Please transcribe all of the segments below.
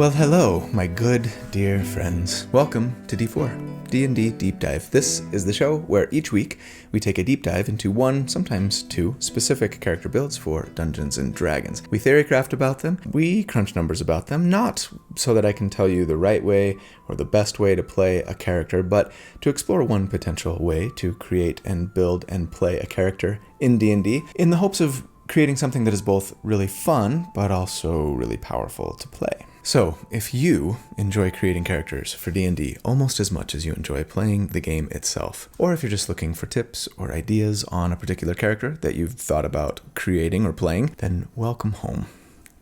Well, hello, my good, dear friends. Welcome to D4, D&D Deep Dive. This is the show where each week we take a deep dive into one, sometimes two, specific character builds for Dungeons & Dragons. We theorycraft about them, we crunch numbers about them, not so that I can tell you the right way or the best way to play a character, but to explore one potential way to create and build and play a character in D&D in the hopes of creating something that is both really fun, but also really powerful to play. So, if you enjoy creating characters for D&D almost as much as you enjoy playing the game itself, or if you're just looking for tips or ideas on a particular character that you've thought about creating or playing, then welcome home.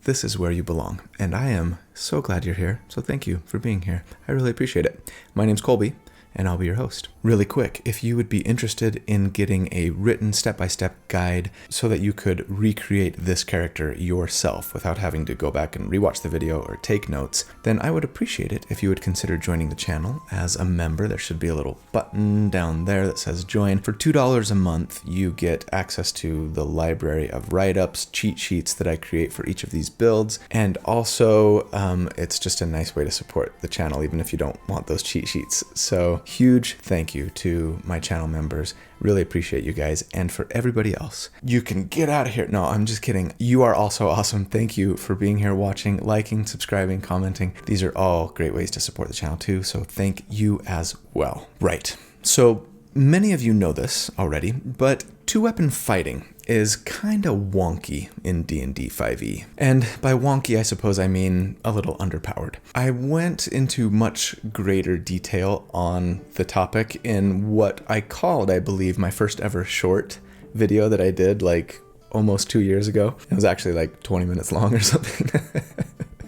This is where you belong, and I am so glad you're here, so thank you for being here. I really appreciate it. My name's Colby, and I'll be your host. Really quick, if you would be interested in getting a written step-by-step guide so that you could recreate this character yourself without having to go back and rewatch the video or take notes, then I would appreciate it if you would consider joining the channel as a member. There should be a little button down there that says join. For $2 a month, you get access to the library of write-ups, cheat sheets that I create for each of these builds, and also it's just a nice way to support the channel even if you don't want those cheat sheets. So huge thank you to my channel members. Really appreciate you guys. And for everybody else, you can get out of here. No, I'm just kidding. You are also awesome. Thank you for being here, watching, liking, subscribing, commenting. These are all great ways to support the channel too. So thank you as well. Right. So many of you know this already, but two-weapon fighting is kind of wonky in D&D 5e. And by wonky, I suppose I mean a little underpowered. I went into much greater detail on the topic in what I called, I believe, my first ever short video that I did like almost 2 years ago. It was actually like 20 minutes long or something.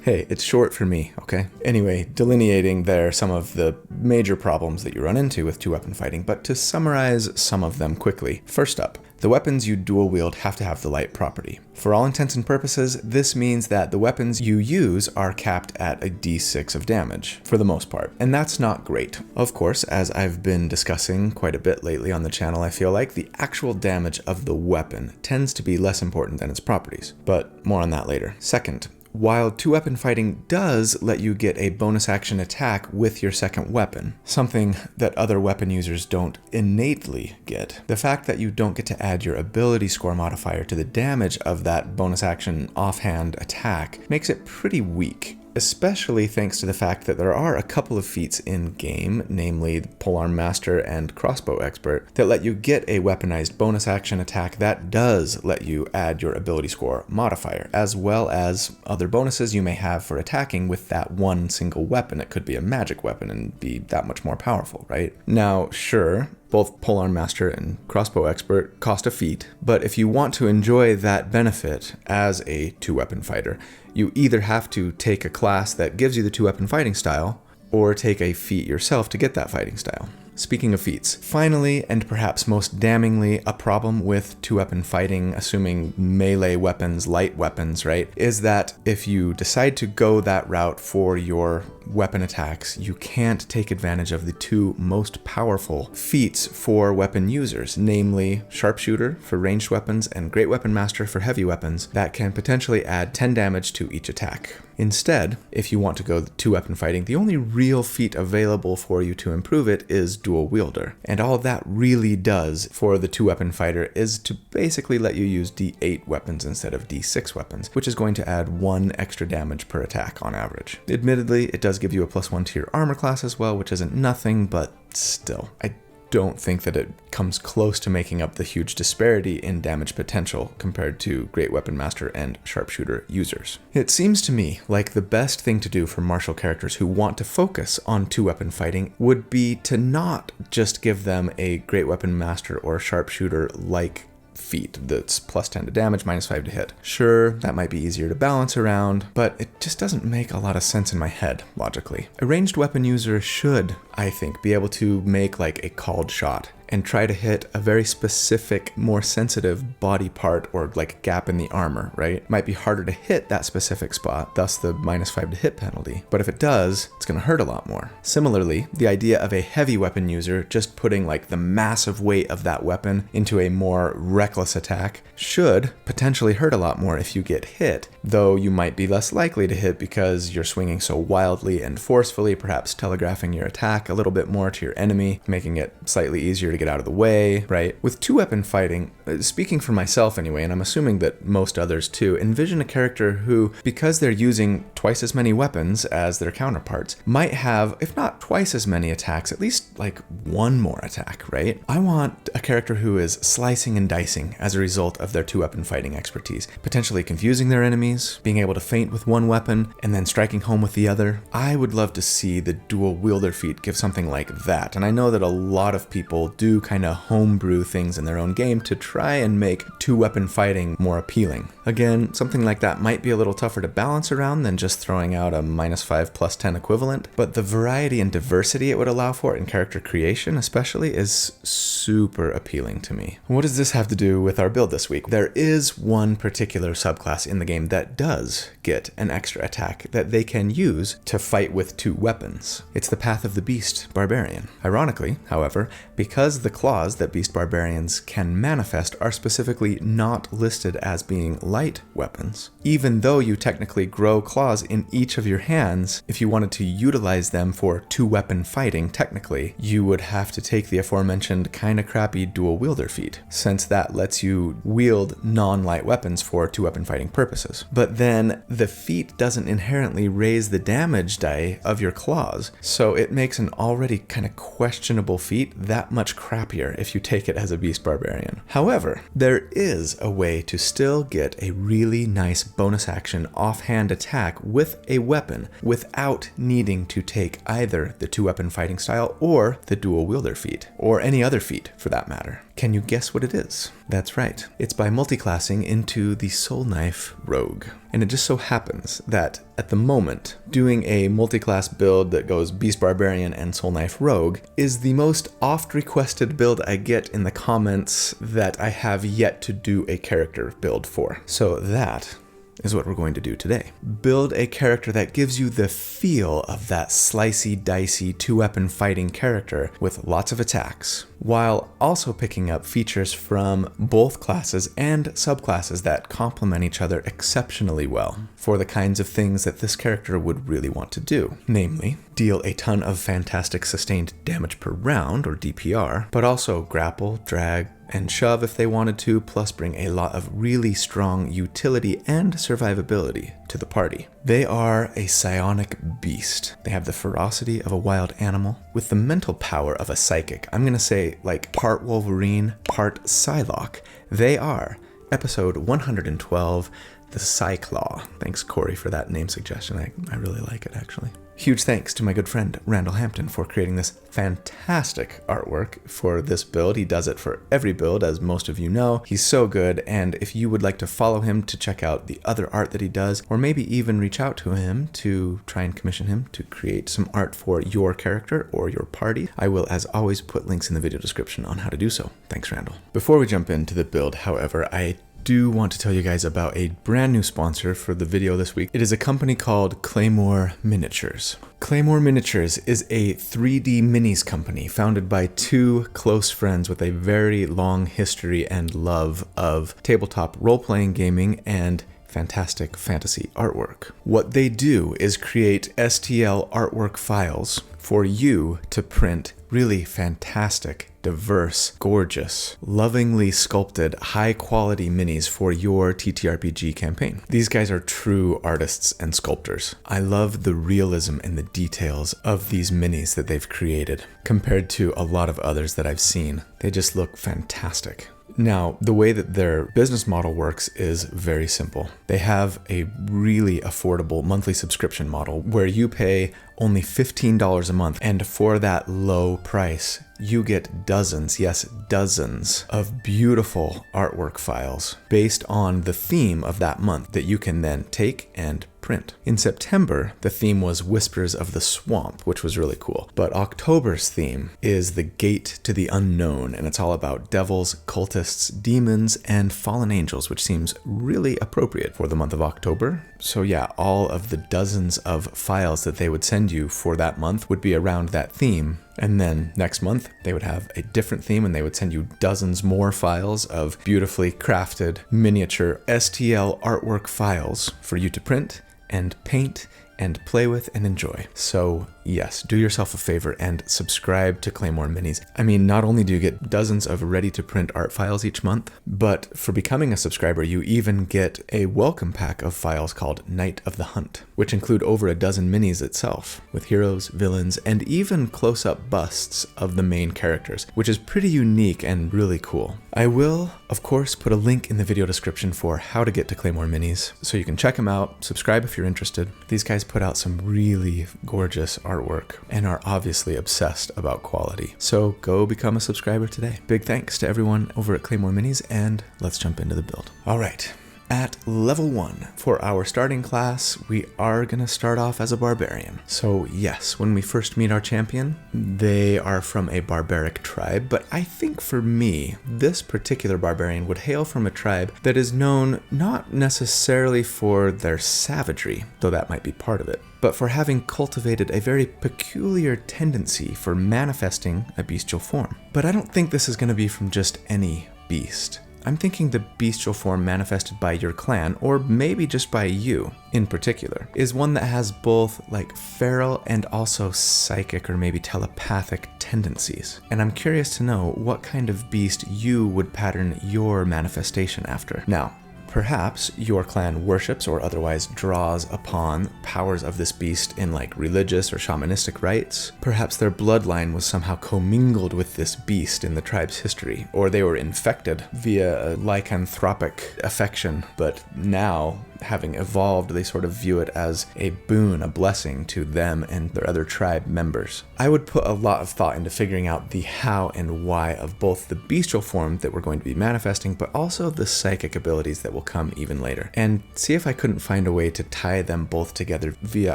Hey, it's short for me, okay? Anyway, delineating there some of the major problems that you run into with two-weapon fighting, but to summarize some of them quickly. First up, the weapons you dual wield have to have the light property. For all intents and purposes, this means that the weapons you use are capped at a d6 of damage, for the most part, and that's not great. Of course, as I've been discussing quite a bit lately on the channel, I feel like the actual damage of the weapon tends to be less important than its properties, but more on that later. Second, while two-weapon fighting does let you get a bonus action attack with your second weapon, something that other weapon users don't innately get, the fact that you don't get to add your ability score modifier to the damage of that bonus action offhand attack makes it pretty weak. Especially thanks to the fact that there are a couple of feats in-game, namely Polearm Master and Crossbow Expert, that let you get a weaponized bonus action attack that does let you add your ability score modifier, as well as other bonuses you may have for attacking with that one single weapon. It could be a magic weapon and be that much more powerful, right? Now, sure, both Polearm Master and Crossbow Expert cost a feat, but if you want to enjoy that benefit as a two-weapon fighter, you either have to take a class that gives you the two-weapon fighting style, or take a feat yourself to get that fighting style. Speaking of feats, finally, and perhaps most damningly, a problem with two-weapon fighting, assuming melee weapons, light weapons, right, is that if you decide to go that route for your weapon attacks, you can't take advantage of the two most powerful feats for weapon users, namely Sharpshooter for ranged weapons and Great Weapon Master for heavy weapons that can potentially add 10 damage to each attack. Instead, if you want to go two-weapon fighting, the only real feat available for you to improve it is Dual Wielder. And all that really does for the two-weapon fighter is to basically let you use D8 weapons instead of D6 weapons, which is going to add 1 extra damage per attack on average. Admittedly, it does give you a +1 to your armor class as well, which isn't nothing, but still, I don't think that it comes close to making up the huge disparity in damage potential compared to Great Weapon Master and Sharpshooter users. It seems to me like the best thing to do for martial characters who want to focus on two-weapon fighting would be to not just give them a Great Weapon Master or Sharpshooter-like feat that's +10 to damage, -5 to hit. Sure, that might be easier to balance around, but it just doesn't make a lot of sense in my head, logically. A ranged weapon user should, I think, be able to make like a called shot and try to hit a very specific, more sensitive body part or like gap in the armor, right? It might be harder to hit that specific spot, thus the -5 to hit penalty. But if it does, it's going to hurt a lot more. Similarly, the idea of a heavy weapon user just putting like the massive weight of that weapon into a more reckless attack should potentially hurt a lot more if you get hit, though you might be less likely to hit because you're swinging so wildly and forcefully, perhaps telegraphing your attack a little bit more to your enemy, making it slightly easier to get out of the way, right? With two-weapon fighting, speaking for myself anyway, and I'm assuming that most others too, envision a character who, because they're using twice as many weapons as their counterparts, might have, if not twice as many attacks, at least like one more attack, right? I want a character who is slicing and dicing as a result of their two-weapon fighting expertise, potentially confusing their enemies, being able to feint with one weapon, and then striking home with the other. I would love to see the dual wielder feat give something like that, and I know that a lot of people do kind of homebrew things in their own game to try and make two-weapon fighting more appealing. Again, something like that might be a little tougher to balance around than just throwing out a -5 +10 equivalent, but the variety and diversity it would allow for in character creation especially is super appealing to me. What does this have to do with our build this week? There is one particular subclass in the game that does get an extra attack that they can use to fight with two weapons. It's the Path of the Beast Barbarian. Ironically, however, because the claws that Beast Barbarians can manifest are specifically not listed as being light weapons, even though you technically grow claws in each of your hands, if you wanted to utilize them for two-weapon fighting, technically, you would have to take the aforementioned kinda crappy dual wielder feat, since that lets you wield non-light weapons for two-weapon fighting purposes. But then the feat doesn't inherently raise the damage die of your claws, so it makes an already kind of questionable feat that much crappier if you take it as a Beast Barbarian. However, there is a way to still get a really nice bonus action offhand attack with a weapon without needing to take either the two-weapon fighting style or the dual wielder feat, or any other feat for that matter. Can you guess what it is? That's right. It's by multiclassing into the Soul Knife Rogue. And it just so happens that at the moment, doing a multi-class build that goes Beast Barbarian and Soul Knife Rogue is the most oft-requested build I get in the comments that I have yet to do a character build for. So that is what we're going to do today. Build a character that gives you the feel of that slicey, dicey, two-weapon fighting character with lots of attacks, while also picking up features from both classes and subclasses that complement each other exceptionally well for the kinds of things that this character would really want to do. Namely, deal a ton of fantastic sustained damage per round, or DPR, but also grapple, drag, and shove if they wanted to, plus bring a lot of really strong utility and survivability to the party. They are a psionic beast. They have the ferocity of a wild animal with the mental power of a psychic. I'm gonna say like part Wolverine, part Psylocke. They are episode 112, the Psyclaw. Thanks, Corey, for that name suggestion. I really like it, actually. Huge thanks to my good friend Randall Hampton for creating this fantastic artwork for this build. He does it for every build, as most of you know. He's so good, and if you would like to follow him to check out the other art that he does, or maybe even reach out to him to try and commission him to create some art for your character or your party, I will, as always, put links in the video description on how to do so. Thanks, Randall. Before we jump into the build, however, I do want to tell you guys about a brand new sponsor for the video this week. It is a company called Claymore Miniatures. Claymore Miniatures is a 3D minis company founded by two close friends with a very long history and love of tabletop role-playing gaming and fantastic fantasy artwork. What they do is create STL artwork files for you to print really fantastic, diverse, gorgeous, lovingly sculpted, high-quality minis for your TTRPG campaign. These guys are true artists and sculptors. I love the realism and the details of these minis that they've created compared to a lot of others that I've seen. They just look fantastic. Now, the way that their business model works is very simple. They have a really affordable monthly subscription model where you pay only $15 a month, and for that low price, you get dozens, yes, dozens of beautiful artwork files based on the theme of that month that you can then take and print. In September, the theme was Whispers of the Swamp, which was really cool. But October's theme is The Gate to the Unknown, and it's all about devils, cultists, demons, and fallen angels, which seems really appropriate for the month of October. So yeah, all of the dozens of files that they would send you for that month would be around that theme. And then next month, they would have a different theme and they would send you dozens more files of beautifully crafted miniature STL artwork files for you to print and paint and play with and enjoy. So yes, do yourself a favor and subscribe to Claymore Minis. I mean, not only do you get dozens of ready-to-print art files each month, but for becoming a subscriber, you even get a welcome pack of files called Night of the Hunt, which include over a dozen minis itself, with heroes, villains, and even close-up busts of the main characters, which is pretty unique and really cool. I will, of course, put a link in the video description for how to get to Claymore Minis, so you can check them out, subscribe if you're interested. These guys put out some really gorgeous artwork and are obviously obsessed about quality. So go become a subscriber today. Big thanks to everyone over at Claymore Minis, and let's jump into the build. All right. At level 1, for our starting class, we are going to start off as a barbarian. So yes, when we first meet our champion, they are from a barbaric tribe, but I think for me, this particular barbarian would hail from a tribe that is known not necessarily for their savagery, though that might be part of it, but for having cultivated a very peculiar tendency for manifesting a bestial form. But I don't think this is going to be from just any beast. I'm thinking the bestial form manifested by your clan, or maybe just by you in particular, is one that has both like feral and also psychic or maybe telepathic tendencies. And I'm curious to know what kind of beast you would pattern your manifestation after. Now, perhaps your clan worships or otherwise draws upon powers of this beast in like religious or shamanistic rites. Perhaps their bloodline was somehow commingled with this beast in the tribe's history, or they were infected via a lycanthropic affection, but now, having evolved, they sort of view it as a boon, a blessing to them and their other tribe members. I would put a lot of thought into figuring out the how and why of both the bestial form that we're going to be manifesting, but also the psychic abilities that will come even later, and see if I couldn't find a way to tie them both together via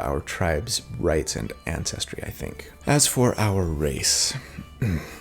our tribe's rites and ancestry, I think. As for our race,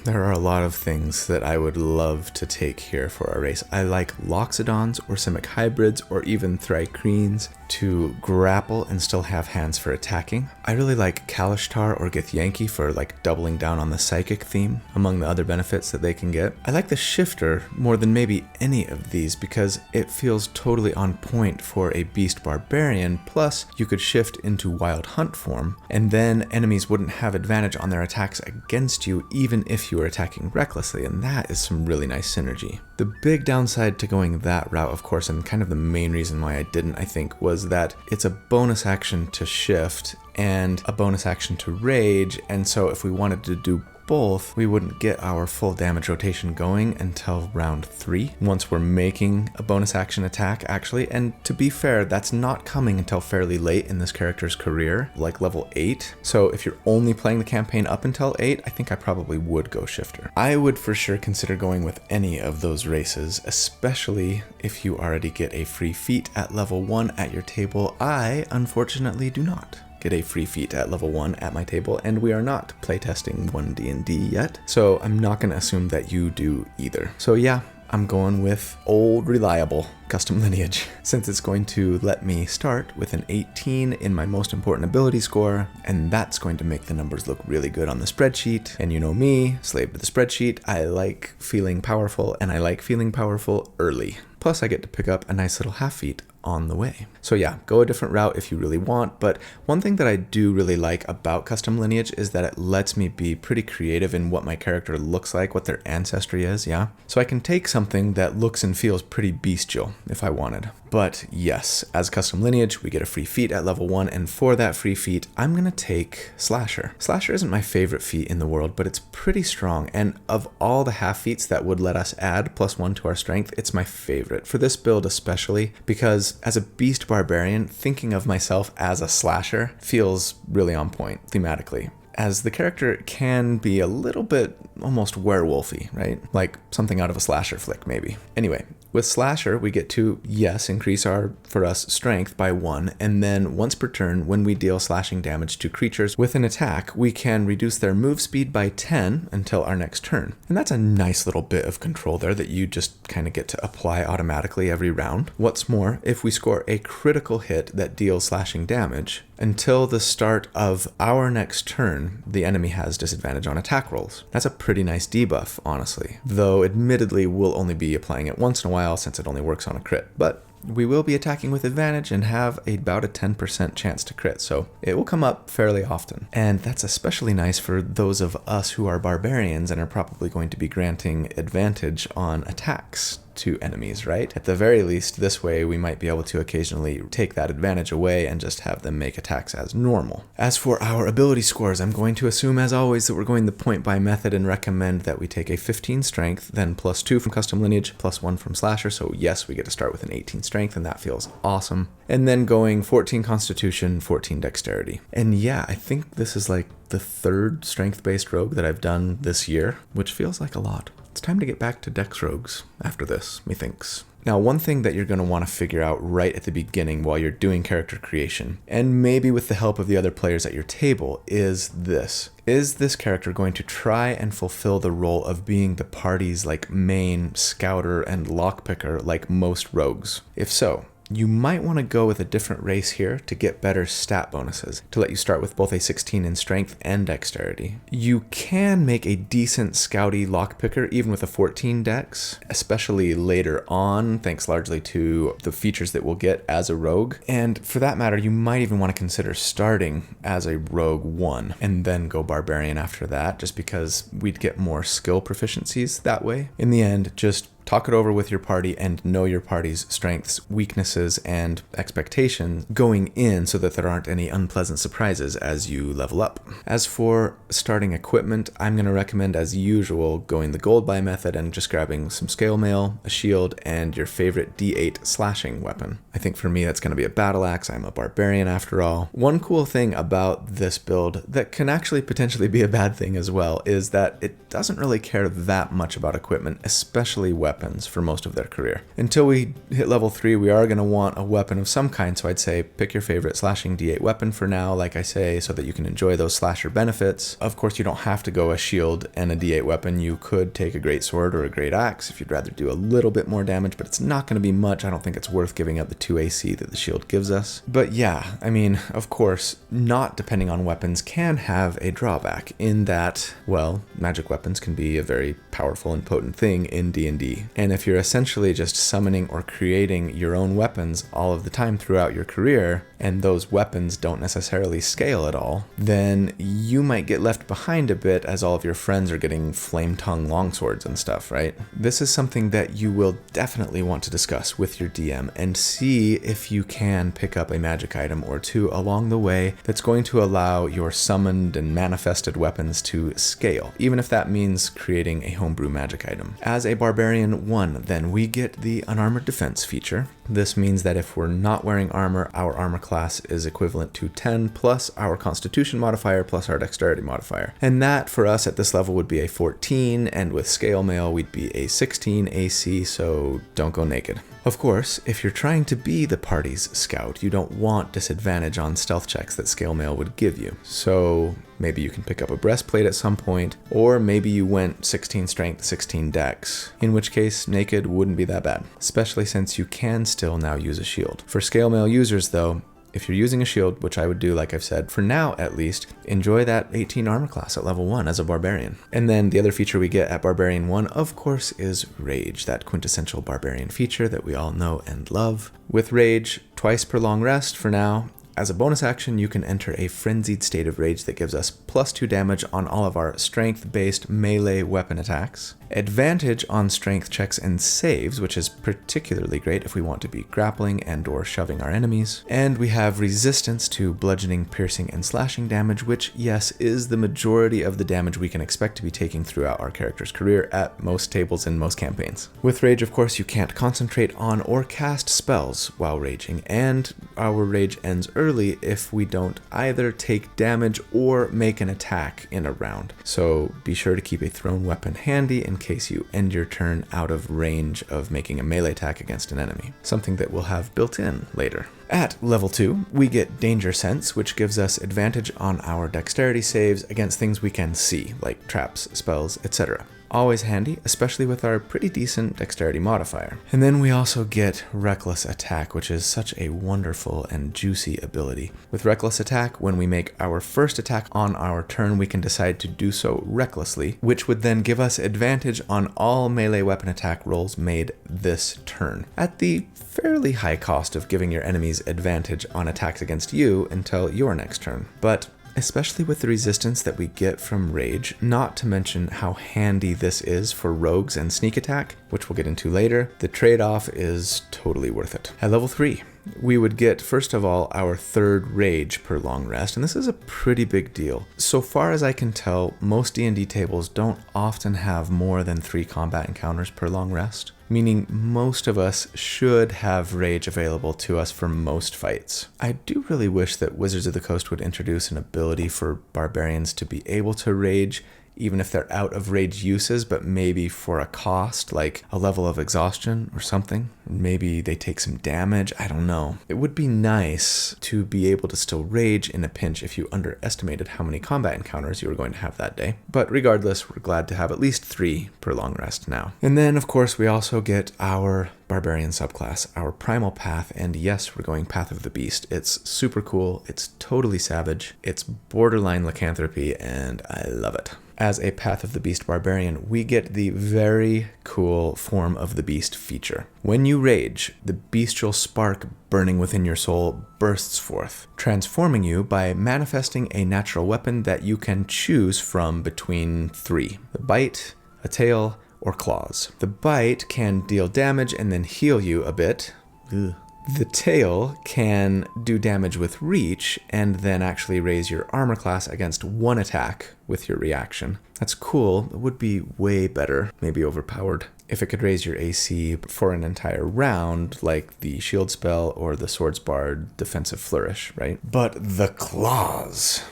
there are a lot of things that I would love to take here for our race. I like Loxodons or Simic hybrids or even Thri-Kreens to grapple and still have hands for attacking. I really like Kalishtar or Githyanki for like doubling down on the psychic theme among the other benefits that they can get. I like the Shifter more than maybe any of these because it feels totally on point for a beast barbarian, plus you could shift into wild hunt form and then enemies wouldn't have advantage on their attacks against you even if you were attacking recklessly, and that is some really nice synergy. The big downside to going that route, of course, and kind of the main reason why I didn't, I think, was that it's a bonus action to shift and a bonus action to rage, and so if we wanted to do both, we wouldn't get our full damage rotation going until round 3, once we're making a bonus action attack, actually. And to be fair, that's not coming until fairly late in this character's career, like level 8. So if you're only playing the campaign up until 8, I think I probably would go Shifter. I would for sure consider going with any of those races, especially if you already get a free feat at level 1 at your table. I, unfortunately, do not get a free feat at level 1 at my table, and we are not playtesting 1D&D yet, so I'm not going to assume that you do either. So yeah, I'm going with old reliable custom lineage, since it's going to let me start with an 18 in my most important ability score, and that's going to make the numbers look really good on the spreadsheet. And you know me, slave to the spreadsheet, I like feeling powerful, and I like feeling powerful early. Plus I get to pick up a nice little half feat on the way. So yeah, go a different route if you really want, but one thing that I do really like about custom lineage is that it lets me be pretty creative in what my character looks like, what their ancestry is, yeah? So I can take something that looks and feels pretty bestial if I wanted. But yes, as custom lineage, we get a free feat at level 1, and for that free feat, I'm gonna take Slasher. Slasher isn't my favorite feat in the world, but it's pretty strong, and of all the half feats that would let us add +1 to our strength, it's my favorite, for this build especially, because as a beast barbarian, thinking of myself as a slasher feels really on point thematically. as the character can be a little bit almost werewolfy, right? Like something out of a slasher flick, maybe. Anyway, with Slasher, we get to, yes, increase our, for us, strength by 1, and then once per turn, when we deal slashing damage to creatures with an attack, we can reduce their move speed by 10 until our next turn. And that's a nice little bit of control there that you just kind of get to apply automatically every round. What's more, if we score a critical hit that deals slashing damage, until the start of our next turn, the enemy has disadvantage on attack rolls. That's a pretty nice debuff, honestly. Though, admittedly, we'll only be applying it once in a while since it only works on a crit. But we will be attacking with advantage and have about a 10% chance to crit, so it will come up fairly often. And that's especially nice for those of us who are barbarians and are probably going to be granting advantage on attacks to enemies, right? At the very least, this way we might be able to occasionally take that advantage away and just have them make attacks as normal. As for our ability scores, I'm going to assume, as always, that we're going the point buy method and recommend that we take a 15 strength, then plus 2 from custom lineage, plus 1 from slasher, so yes, we get to start with an 18 strength, and that feels awesome. And then going 14 constitution, 14 dexterity. And yeah, I think this is like the 3rd strength-based rogue that I've done this year, which feels like a lot. It's time to get back to dex rogues after this, methinks. Now, one thing that you're going to want to figure out right at the beginning while you're doing character creation, and maybe with the help of the other players at your table, is this. Is this character going to try and fulfill the role of being the party's like main scouter and lockpicker like most rogues? If so, you might want to go with a different race here to get better stat bonuses, to let you start with both a 16 in strength and dexterity. You can make a decent scouty lockpicker even with a 14 dex, especially later on, thanks largely to the features that we'll get as a rogue. And for that matter, you might even want to consider starting as a rogue 1 and then go barbarian after that, just because we'd get more skill proficiencies that way. In the end, just talk it over with your party and know your party's strengths, weaknesses, and expectations going in so that there aren't any unpleasant surprises as you level up. As for starting equipment, I'm going to recommend, as usual, going the gold buy method and just grabbing some scale mail, a shield, and your favorite D8 slashing weapon. I think for me that's going to be a battle axe. I'm a barbarian after all. One cool thing about this build that can actually potentially be a bad thing as well is that it doesn't really care that much about equipment, especially weapons, for most of their career. Until we hit level 3, we are going to want a weapon of some kind, so I'd say pick your favorite slashing D8 weapon for now, like I say, so that you can enjoy those slasher benefits. Of course, you don't have to go a shield and a D8 weapon. You could take a great sword or a great axe if you'd rather do a little bit more damage, but it's not going to be much. I don't think it's worth giving up the 2 AC that the shield gives us. But yeah, I mean, of course, not depending on weapons can have a drawback in that, well, magic weapons can be a very powerful and potent thing in D&D. And if you're essentially just summoning or creating your own weapons all of the time throughout your career, and those weapons don't necessarily scale at all, then you might get left behind a bit as all of your friends are getting flame-tongue longswords and stuff, right? This is something that you will definitely want to discuss with your DM and see if you can pick up a magic item or two along the way that's going to allow your summoned and manifested weapons to scale, even if that means creating a homebrew magic item. As a barbarian 1, then we get the unarmored defense feature. This means that if we're not wearing armor, our armor class is equivalent to 10 plus our constitution modifier plus our dexterity modifier. And that for us at this level would be a 14, and with scale mail we'd be a 16 AC, so don't go naked. Of course, if you're trying to be the party's scout, you don't want disadvantage on stealth checks that scale mail would give you. So maybe you can pick up a breastplate at some point, or maybe you went 16 strength, 16 dex, in which case naked wouldn't be that bad, especially since you can still now use a shield. For scale mail users though, if you're using a shield, which I would do, like I've said, for now at least, enjoy that 18 armor class at level 1 as a barbarian. And then the other feature we get at Barbarian 1, of course, is Rage, that quintessential barbarian feature that we all know and love. With Rage, twice per long rest for now. As a bonus action, you can enter a frenzied state of rage that gives us +2 damage on all of our strength-based melee weapon attacks. advantage on strength checks and saves, which is particularly great if we want to be grappling and or shoving our enemies. And we have resistance to bludgeoning, piercing, and slashing damage, which, yes, is the majority of the damage we can expect to be taking throughout our character's career at most tables in most campaigns. With rage, of course, you can't concentrate on or cast spells while raging, and our rage ends early if we don't either take damage or make an attack in a round. So be sure to keep a thrown weapon handy in case you end your turn out of range of making a melee attack against an enemy, something that we'll have built in later. At level 2, we get Danger Sense, which gives us advantage on our dexterity saves against things we can see, like traps, spells, etc. Always handy, especially with our pretty decent dexterity modifier. And then we also get Reckless Attack, which is such a wonderful and juicy ability. With Reckless Attack, when we make our first attack on our turn, we can decide to do so recklessly, which would then give us advantage on all melee weapon attack rolls made this turn, at the fairly high cost of giving your enemies advantage on attacks against you until your next turn. But especially with the resistance that we get from rage, not to mention how handy this is for rogues and sneak attack, which we'll get into later, the trade-off is totally worth it. At level 3, we would get, first of all, our third rage per long rest, and this is a pretty big deal. So far as I can tell, most D&D tables don't often have more than 3 combat encounters per long rest, meaning most of us should have rage available to us for most fights. I do really wish that Wizards of the Coast would introduce an ability for barbarians to be able to rage, even if they're out of rage uses, but maybe for a cost, like a level of exhaustion or something. Maybe they take some damage, I don't know. It would be nice to be able to still rage in a pinch if you underestimated how many combat encounters you were going to have that day. But regardless, we're glad to have at least 3 per long rest now. And then, of course, we also get our Barbarian subclass, our Primal Path, and yes, we're going Path of the Beast. It's super cool, it's totally savage, it's borderline lycanthropy, and I love it. As a Path of the Beast Barbarian, we get the very cool Form of the Beast feature. When you rage, the bestial spark burning within your soul bursts forth, transforming you by manifesting a natural weapon that you can choose from between 3: the bite, a tail, or claws. The bite can deal damage and then heal you a bit. Ugh. The tail can do damage with reach and then actually raise your armor class against 1 attack with your reaction. That's cool. It would be way better, maybe overpowered, if it could raise your AC for an entire round, like the shield spell or the Swords Bard defensive flourish, right? But the claws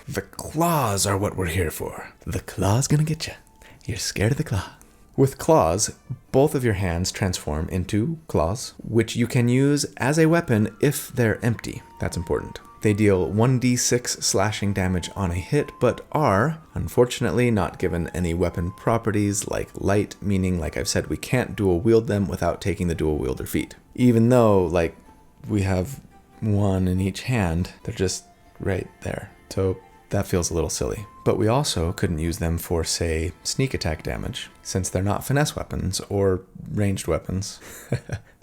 are what we're here for. The claw's gonna get you. You're scared of the claw. With claws, both of your hands transform into claws, which you can use as a weapon if they're empty. That's important. They deal 1d6 slashing damage on a hit, but are, unfortunately, not given any weapon properties like light, meaning, like I've said, we can't dual wield them without taking the dual wielder feat. Even though, like, we have 1 in each hand, they're just right there. So that feels a little silly. But we also couldn't use them for, say, sneak attack damage, since they're not finesse weapons or ranged weapons.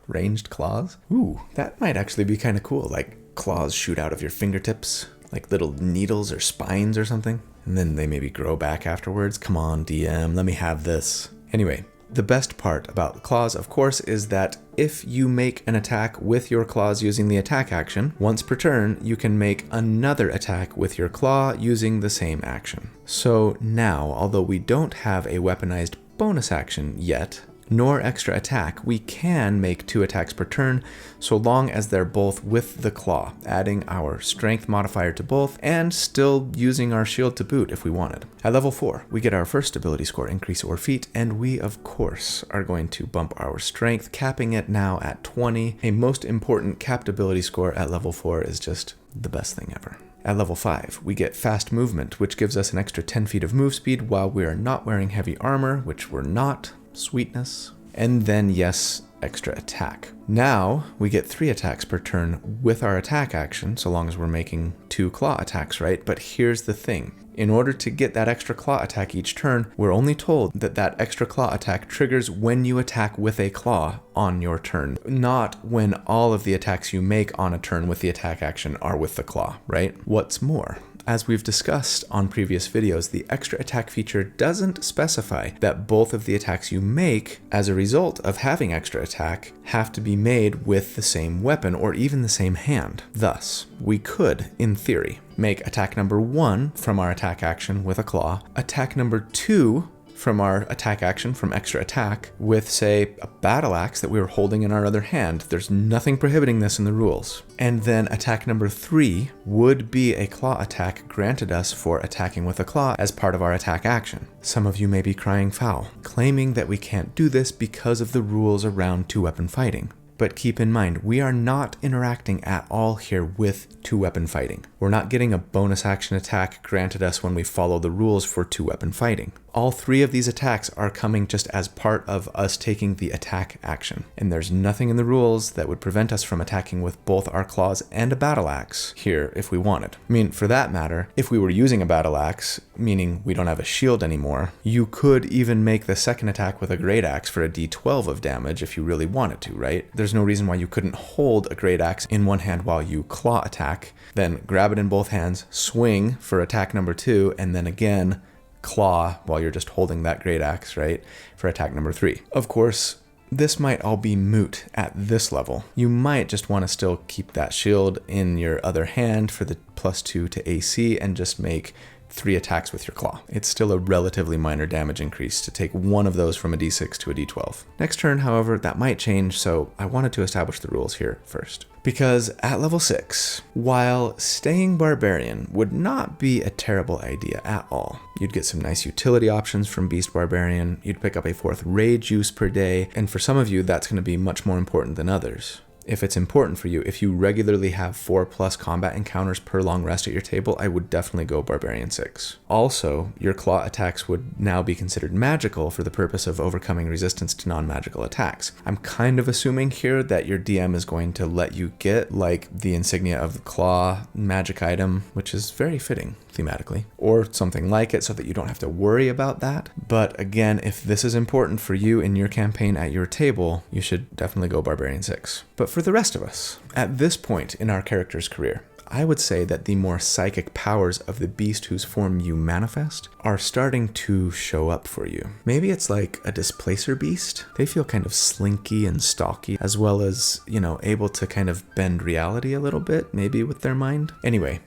Ranged claws? Ooh, that might actually be kind of cool, like claws shoot out of your fingertips, like little needles or spines or something, and then they maybe grow back afterwards. Come on, DM, let me have this. Anyway, the best part about the claws, of course, is that if you make an attack with your claws using the attack action, once per turn, you can make another attack with your claw using the same action. So now, although we don't have a weaponized bonus action yet, nor extra attack, we can make 2 attacks per turn, so long as they're both with the claw, adding our strength modifier to both, and still using our shield to boot if we wanted. At level 4, we get our first ability score increase or feat, and we, of course, are going to bump our strength, capping it now at 20. A most important capped ability score at level 4 is just the best thing ever. At level 5, we get fast movement, which gives us an extra 10 feet of move speed while we are not wearing heavy armor, which we're not. Sweetness. And then, yes, extra attack. Now, we get 3 attacks per turn with our attack action, so long as we're making 2 claw attacks, right? But here's the thing. In order to get that extra claw attack each turn, we're only told that that extra claw attack triggers when you attack with a claw on your turn, not when all of the attacks you make on a turn with the attack action are with the claw, right? What's more, As we've discussed on previous videos, the extra attack feature doesn't specify that both of the attacks you make as a result of having extra attack have to be made with the same weapon or even the same hand. Thus, we could, in theory, make attack number 1 from our attack action with a claw, attack number 2 from our attack action from extra attack with, say, a battle axe that we were holding in our other hand. There's nothing prohibiting this in the rules. And then attack number 3 would be a claw attack granted us for attacking with a claw as part of our attack action. Some of you may be crying foul, claiming that we can't do this because of the rules around two-weapon fighting. But keep in mind, we are not interacting at all here with two-weapon fighting. We're not getting a bonus action attack granted us when we follow the rules for two-weapon fighting. All 3 of these attacks are coming just as part of us taking the attack action. And there's nothing in the rules that would prevent us from attacking with both our claws and a battle axe here if we wanted. I mean, for that matter, if we were using a battle axe, meaning we don't have a shield anymore, you could even make the second attack with a great axe for a d12 of damage if you really wanted to, right? There's no reason why you couldn't hold a great axe in one hand while you claw attack, then grab it in both hands, swing for attack number 2, and then again claw while you're just holding that great axe, right, for attack number 3. Of course, this might all be moot at this level. You might just want to still keep that shield in your other hand for the +2 to AC and just make 3 attacks with your claw. It's still a relatively minor damage increase to take one of those from a d6 to a d12. Next turn, however, that might change, so I wanted to establish the rules here first. Because at level 6, while staying Barbarian would not be a terrible idea at all. You'd get some nice utility options from Beast Barbarian, you'd pick up a 4th rage use per day, and for some of you that's going to be much more important than others. If it's important for you, if you regularly have 4+ combat encounters per long rest at your table, I would definitely go Barbarian 6. Also, your claw attacks would now be considered magical for the purpose of overcoming resistance to non-magical attacks. I'm kind of assuming here that your DM is going to let you get like the insignia of the claw magic item, which is very fitting thematically, or something like it so that you don't have to worry about that. But again, if this is important for you in your campaign at your table, you should definitely go Barbarian 6. But for the rest of us, at this point in our character's career, I would say that the more psychic powers of the beast whose form you manifest are starting to show up for you. Maybe it's like a displacer beast. They feel kind of slinky and stalky, as well as, able to kind of bend reality a little bit, maybe with their mind. Anyway,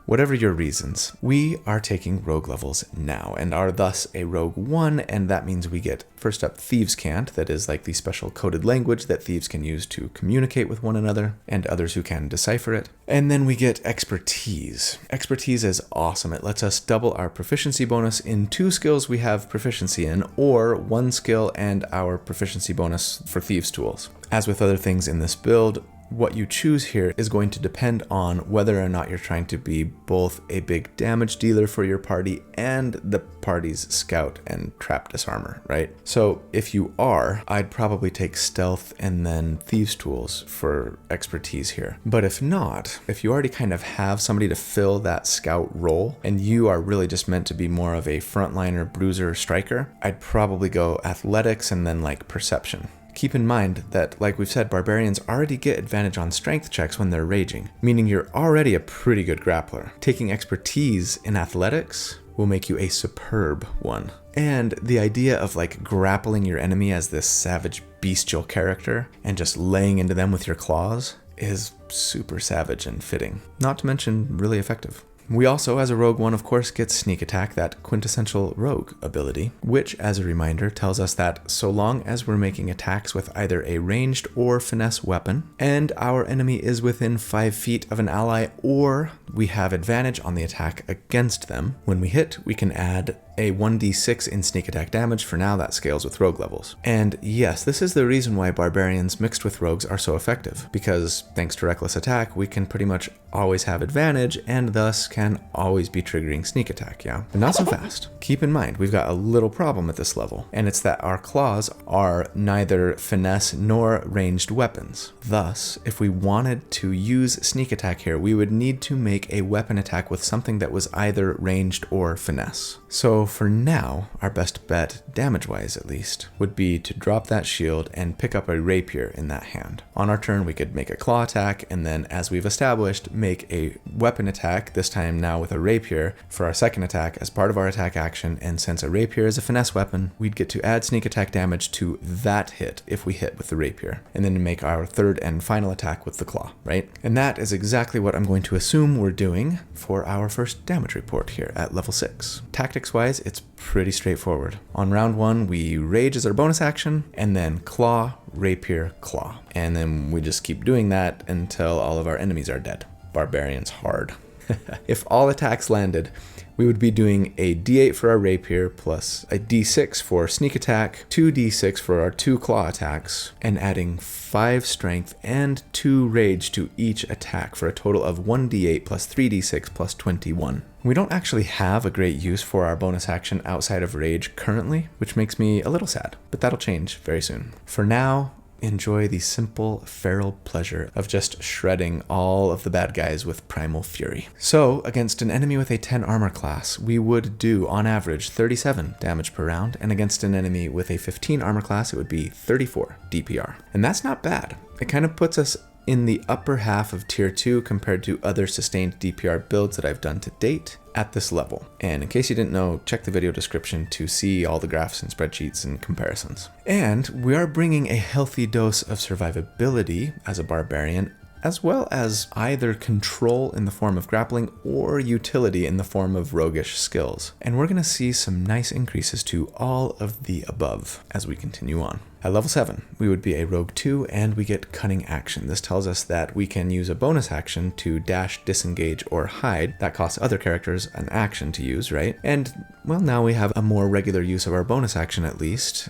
whatever your reasons, we are taking rogue levels now and are thus a rogue 1, and that means we get first up Thieves' Cant, that is like the special coded language that thieves can use to communicate with one another and others who can decipher it. And then we get Expertise. Expertise is awesome. It lets us double our proficiency bonus in 2 skills we have proficiency in, or 1 skill and our proficiency bonus for Thieves' Tools. As with other things in this build, what you choose here is going to depend on whether or not you're trying to be both a big damage dealer for your party and the party's scout and trap disarmer, right? So if you are, I'd probably take stealth and then thieves tools for expertise here. But if not, if you already kind of have somebody to fill that scout role and you are really just meant to be more of a frontliner, bruiser, striker, I'd probably go athletics and then like perception. Keep in mind that, like we've said, barbarians already get advantage on strength checks when they're raging, meaning you're already a pretty good grappler. Taking expertise in athletics will make you a superb one. And the idea of like grappling your enemy as this savage bestial character and just laying into them with your claws is super savage and fitting, not to mention really effective. We also, as a rogue one, of course, get sneak attack, that quintessential rogue ability, which, as a reminder, tells us that so long as we're making attacks with either a ranged or finesse weapon, and our enemy is within 5 feet of an ally, or we have advantage on the attack against them, when we hit, we can add a 1d6 in sneak attack damage. For now, that scales with rogue levels. And yes, this is the reason why barbarians mixed with rogues are so effective, because thanks to reckless attack, we can pretty much always have advantage and thus can always be triggering sneak attack, yeah? But not so fast. Keep in mind, we've got a little problem at this level, and it's that our claws are neither finesse nor ranged weapons. Thus, if we wanted to use sneak attack here, we would need to make a weapon attack with something that was either ranged or finesse. So for now, our best bet, damage-wise at least, would be to drop that shield and pick up a rapier in that hand. On our turn, we could make a claw attack, and then, as we've established, make a weapon attack, this time now with a rapier, for our second attack as part of our attack action, and since a rapier is a finesse weapon, we'd get to add sneak attack damage to that hit if we hit with the rapier, and then make our third and final attack with the claw, right? And that is exactly what I'm going to assume we're doing for our first damage report here at level 6. Tactics-wise, it's pretty straightforward. On round 1, we rage as our bonus action, and then claw, rapier, claw. And then we just keep doing that until all of our enemies are dead. Barbarian's hard. If all attacks landed, we would be doing a d8 for our rapier plus a d6 for sneak attack, 2d6 for our 2 claw attacks, and adding 5 strength and 2 rage to each attack for a total of 1d8 plus 3d6 plus 21. We don't actually have a great use for our bonus action outside of rage currently, which makes me a little sad, but that'll change very soon. For now, enjoy the simple feral pleasure of just shredding all of the bad guys with primal fury. So, against an enemy with a 10 armor class, we would do, on average, 37 damage per round, and against an enemy with a 15 armor class, it would be 34 DPR. And that's not bad. It kind of puts us in the upper half of tier 2 compared to other sustained DPR builds that I've done to date at this level. And in case you didn't know, check the video description to see all the graphs and spreadsheets and comparisons. And we are bringing a healthy dose of survivability as a barbarian, as well as either control in the form of grappling or utility in the form of roguish skills. And we're going to see some nice increases to all of the above as we continue on. At level 7, we would be a rogue 2 and we get cunning action. This tells us that we can use a bonus action to dash, disengage, or hide. That costs other characters an action to use, right? And, well, now we have a more regular use of our bonus action at least.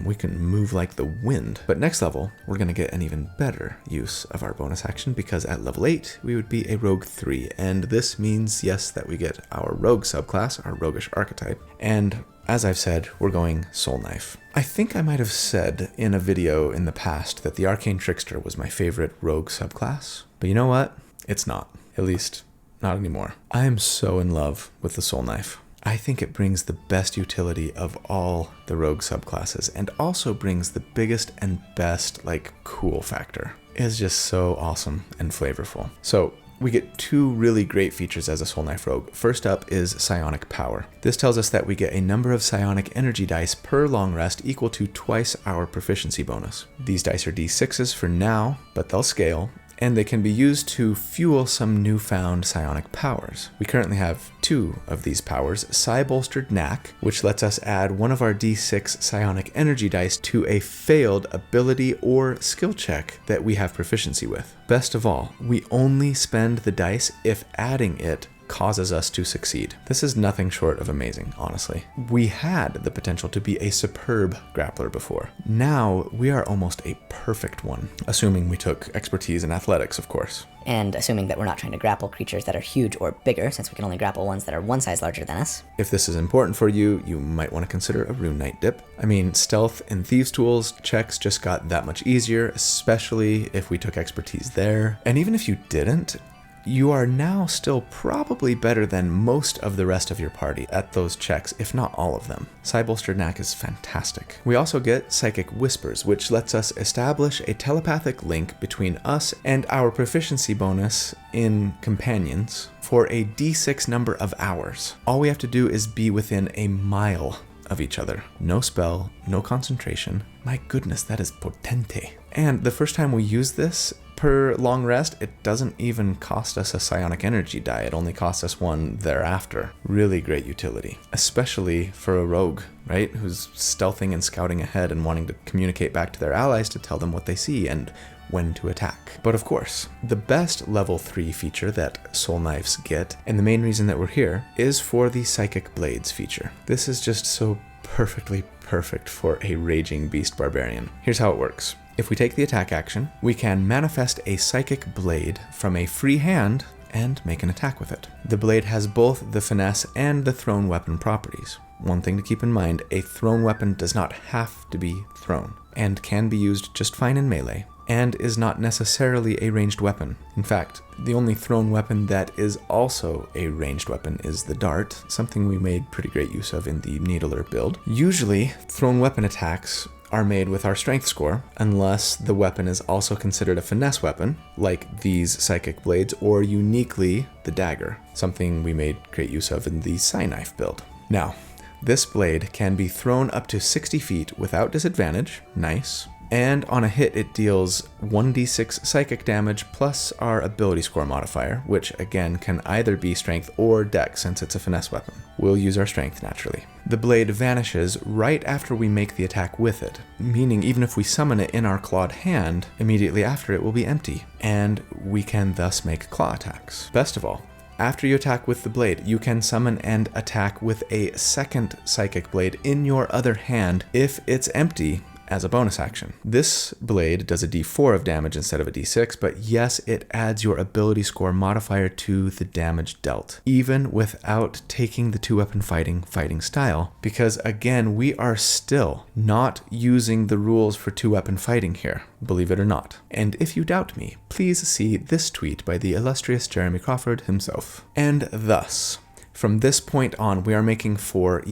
We can move like the wind. But next level, we're going to get an even better use of our bonus action because at level 8, we would be a rogue 3. And this means, yes, that we get our rogue subclass, our roguish archetype. And as I've said, we're going Soul Knife. I think I might have said in a video in the past that the Arcane Trickster was my favorite rogue subclass, but you know what? It's not. At least, not anymore. I am so in love with the Soul Knife. I think it brings the best utility of all the rogue subclasses and also brings the biggest and best, cool factor. It's just so awesome and flavorful. So, we get 2 really great features as a Soul Knife Rogue. First up is Psionic Power. This tells us that we get a number of psionic energy dice per long rest equal to twice our proficiency bonus. These dice are d6s for now, but they'll scale, and they can be used to fuel some newfound psionic powers. We currently have 2 of these powers, Psi-Bolstered Knack, which lets us add one of our d6 psionic energy dice to a failed ability or skill check that we have proficiency with. Best of all, we only spend the dice if adding it causes us to succeed. This is nothing short of amazing, honestly. We had the potential to be a superb grappler before. Now we are almost a perfect one, assuming we took expertise in athletics, of course. And assuming that we're not trying to grapple creatures that are huge or bigger, since we can only grapple ones that are 1 size larger than us. If this is important for you, you might want to consider a Rune Knight dip. I mean, stealth and thieves tools checks just got that much easier, especially if we took expertise there. And even if you didn't, you are now still probably better than most of the rest of your party at those checks, if not all of them. Psi-Bolstered Knack is fantastic. We also get Psychic Whispers, which lets us establish a telepathic link between us and our proficiency bonus in companions for a d6 number of hours. All we have to do is be within a mile of each other. No spell, no concentration. My goodness, that is potente. And the first time we use this, per long rest, it doesn't even cost us a psionic energy die. It only costs us 1 thereafter. Really great utility, especially for a rogue, right? Who's stealthing and scouting ahead and wanting to communicate back to their allies to tell them what they see and when to attack. But of course, the best level 3 feature that Soul Knives get, and the main reason that we're here, is for the Psychic Blades feature. This is just so perfectly perfect for a Raging Beast Barbarian. Here's how it works. If we take the attack action, we can manifest a Psychic Blade from a free hand and make an attack with it. The blade has both the finesse and the thrown weapon properties. One thing to keep in mind, a thrown weapon does not have to be thrown and can be used just fine in melee. and is not necessarily a ranged weapon. In fact, the only thrown weapon that is also a ranged weapon is the dart, something we made pretty great use of in the Needler build. Usually, thrown weapon attacks are made with our strength score, unless the weapon is also considered a finesse weapon, like these psychic blades, or uniquely the dagger, something we made great use of in the Psyknife build. Now, this blade can be thrown up to 60 feet without disadvantage, nice, and on a hit it deals 1d6 psychic damage plus our ability score modifier, which again can either be strength or dex since it's a finesse weapon. We'll use our strength naturally. The blade vanishes right after we make the attack with it, meaning even if we summon it in our clawed hand, immediately after it will be empty, and we can thus make claw attacks. Best of all, after you attack with the blade, you can summon and attack with a second psychic blade in your other hand if it's empty as a bonus action. This blade does a d4 of damage instead of a d6, but yes, it adds your ability score modifier to the damage dealt, even without taking the two-weapon fighting style, because again, we are still not using the rules for two-weapon fighting here, believe it or not. And if you doubt me, please see this tweet by the illustrious Jeremy Crawford himself. And thus, from this point on, we are making 4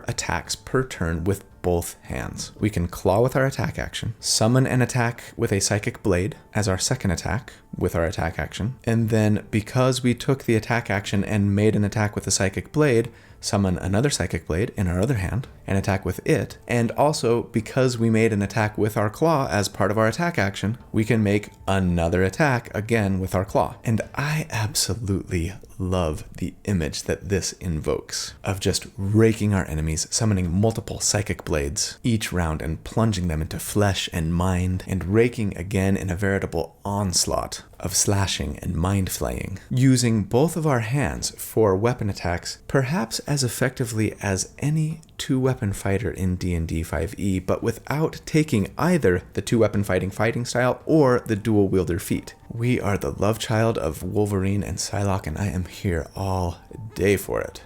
attacks per turn with both hands. We can claw with our attack action, summon an attack with a psychic blade as our second attack with our attack action, and then because we took the attack action and made an attack with the psychic blade, summon another psychic blade in our other hand and attack with it. And also, because we made an attack with our claw as part of our attack action, we can make another attack again with our claw. And I absolutely love the image that this invokes of just raking our enemies, summoning multiple psychic blades each round and plunging them into flesh and mind, and raking again in a veritable onslaught of slashing and mind flaying, using both of our hands for weapon attacks, perhaps as effectively as any two-weapon fighter in D&D 5e, but without taking either the two-weapon fighting style or the dual-wielder feat. We are the love child of Wolverine and Psylocke, and I am here all day for it.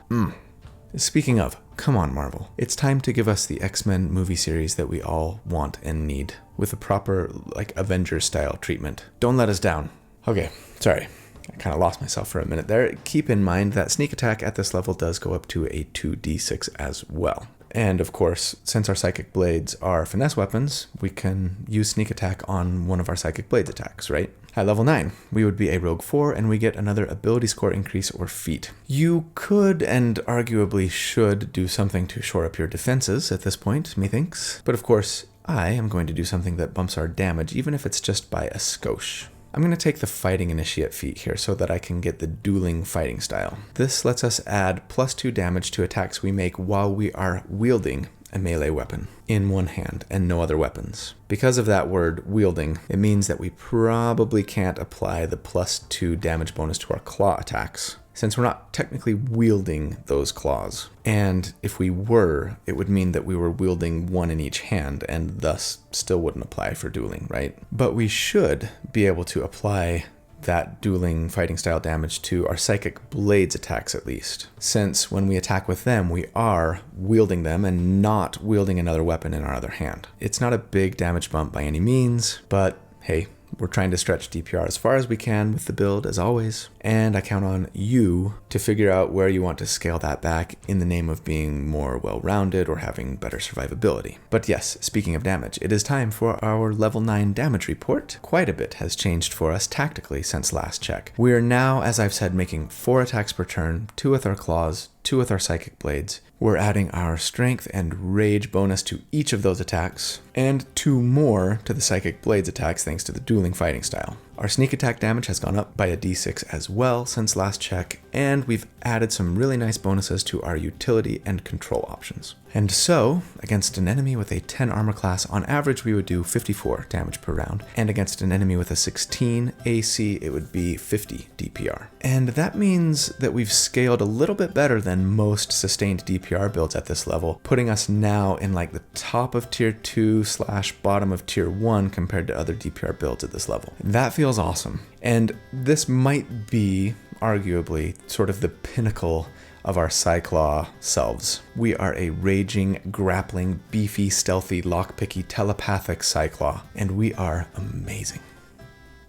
Speaking of, come on, Marvel. It's time to give us the X-Men movie series that we all want and need, with a proper, Avengers-style treatment. Don't let us down. Okay, sorry. I kind of lost myself for a minute there. Keep in mind that sneak attack at this level does go up to a 2d6 as well. And of course, since our psychic blades are finesse weapons, we can use sneak attack on one of our psychic blades attacks, right? At level 9, we would be a rogue 4 and we get another ability score increase or feat. You could and arguably should do something to shore up your defenses at this point, methinks. But of course, I am going to do something that bumps our damage, even if it's just by a skosh. I'm going to take the Fighting Initiate feat here so that I can get the Dueling Fighting style. This lets us add +2 damage to attacks we make while we are wielding a melee weapon in one hand and no other weapons. Because of that word, wielding, it means that we probably can't apply the +2 damage bonus to our claw attacks, since we're not technically wielding those claws. And if we were, it would mean that we were wielding one in each hand, and thus still wouldn't apply for dueling, right? But we should be able to apply that dueling fighting style damage to our psychic blades attacks at least, since when we attack with them, we are wielding them and not wielding another weapon in our other hand. It's not a big damage bump by any means, but hey, we're trying to stretch DPR as far as we can with the build, as always, and I count on you to figure out where you want to scale that back in the name of being more well-rounded or having better survivability. But yes, speaking of damage, it is time for our level 9 damage report. Quite a bit has changed for us tactically since last check. We are now, as I've said, making 4 attacks per turn, 2 with our claws, 2 with our psychic blades. We're adding our strength and rage bonus to each of those attacks, and 2 more to the psychic blades attacks thanks to the dueling fighting style. Our sneak attack damage has gone up by a d6 as well since last check, and we've added some really nice bonuses to our utility and control options. And so, against an enemy with a 10 armor class, on average we would do 54 damage per round, and against an enemy with a 16 AC, it would be 50 DPR. And that means that we've scaled a little bit better than most sustained DPR builds at this level, putting us now in the top of tier 2 / bottom of tier 1 compared to other DPR builds at this level. That feels awesome. And this might be arguably sort of the pinnacle of our Psyclaw selves. We are a raging, grappling, beefy, stealthy, lockpicky, telepathic Psyclaw, and we are amazing.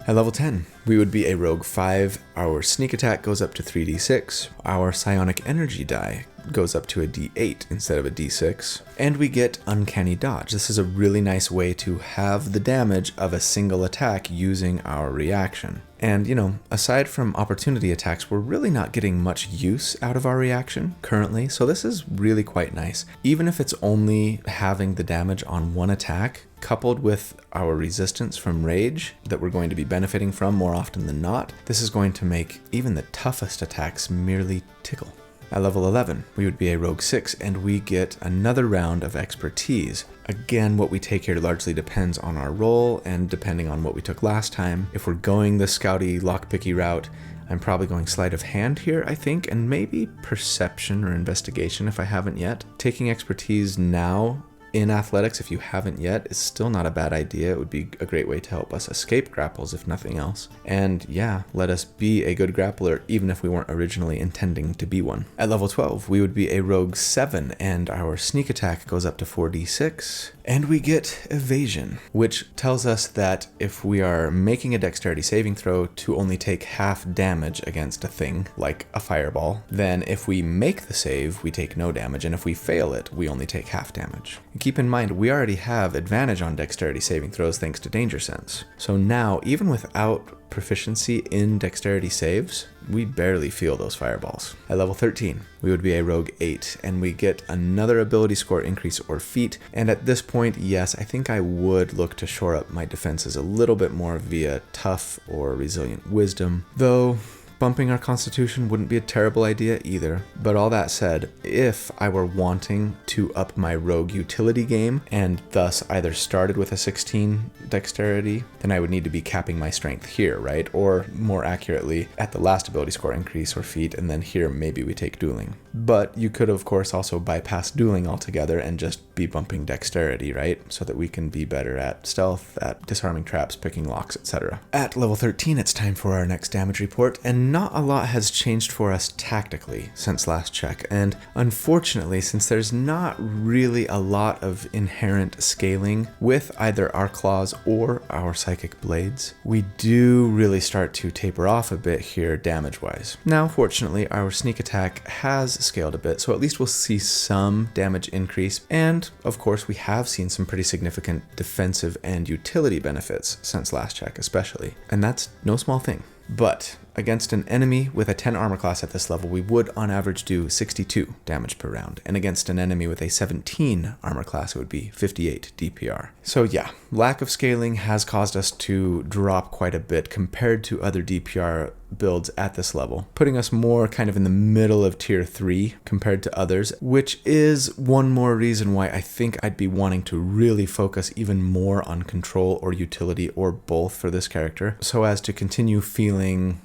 At level 10, we would be a Rogue 5. Our sneak attack goes up to 3d6. Our psionic energy die goes up to a d8 instead of a d6. And we get Uncanny Dodge. This is a really nice way to have the damage of a single attack using our reaction. And, aside from opportunity attacks, we're really not getting much use out of our reaction currently, so this is really quite nice. Even if it's only having the damage on one attack, coupled with our resistance from rage that we're going to be benefiting from more often than not, this is going to make even the toughest attacks merely tickle. At level 11, we would be a Rogue 6, and we get another round of expertise. Again, what we take here largely depends on our role and depending on what we took last time. If we're going the scouty, lockpicky route, I'm probably going sleight of hand here, I think, and maybe perception or investigation if I haven't yet. Taking expertise now in athletics, if you haven't yet, is still not a bad idea. It would be a great way to help us escape grapples, if nothing else. And yeah, let us be a good grappler, even if we weren't originally intending to be one. At level 12, we would be a Rogue 7, and our sneak attack goes up to 4d6. And we get evasion, which tells us that if we are making a dexterity saving throw to only take half damage against a thing, like a fireball, then if we make the save, we take no damage, and if we fail it, we only take half damage. And keep in mind, we already have advantage on dexterity saving throws thanks to Danger Sense. So now, even without proficiency in dexterity saves, we barely feel those fireballs. At level 13, we would be a Rogue 8, and we get another ability score increase or feat, and at this point, yes, I think I would look to shore up my defenses a little bit more via tough or resilient wisdom, though bumping our constitution wouldn't be a terrible idea either. But all that said, if I were wanting to up my rogue utility game and thus either started with a 16 dexterity, then I would need to be capping my strength here, right? Or more accurately, at the last ability score increase or feat, and then here maybe we take dueling. But you could of course also bypass dueling altogether and just be bumping dexterity, right? So that we can be better at stealth, at disarming traps, picking locks, etc. At level 13, it's time for our next damage report, and not a lot has changed for us tactically since last check, and unfortunately, since there's not really a lot of inherent scaling with either our claws or our psychic blades, we do really start to taper off a bit here damage-wise. Now, fortunately, our sneak attack has scaled a bit, so at least we'll see some damage increase, and of course we have seen some pretty significant defensive and utility benefits since last check especially, and that's no small thing. But against an enemy with a 10 armor class at this level, we would on average do 62 damage per round. And against an enemy with a 17 armor class, it would be 58 DPR. So yeah, lack of scaling has caused us to drop quite a bit compared to other DPR builds at this level, putting us more kind of in the middle of tier 3 compared to others, which is one more reason why I think I'd be wanting to really focus even more on control or utility or both for this character, so as to continue feeling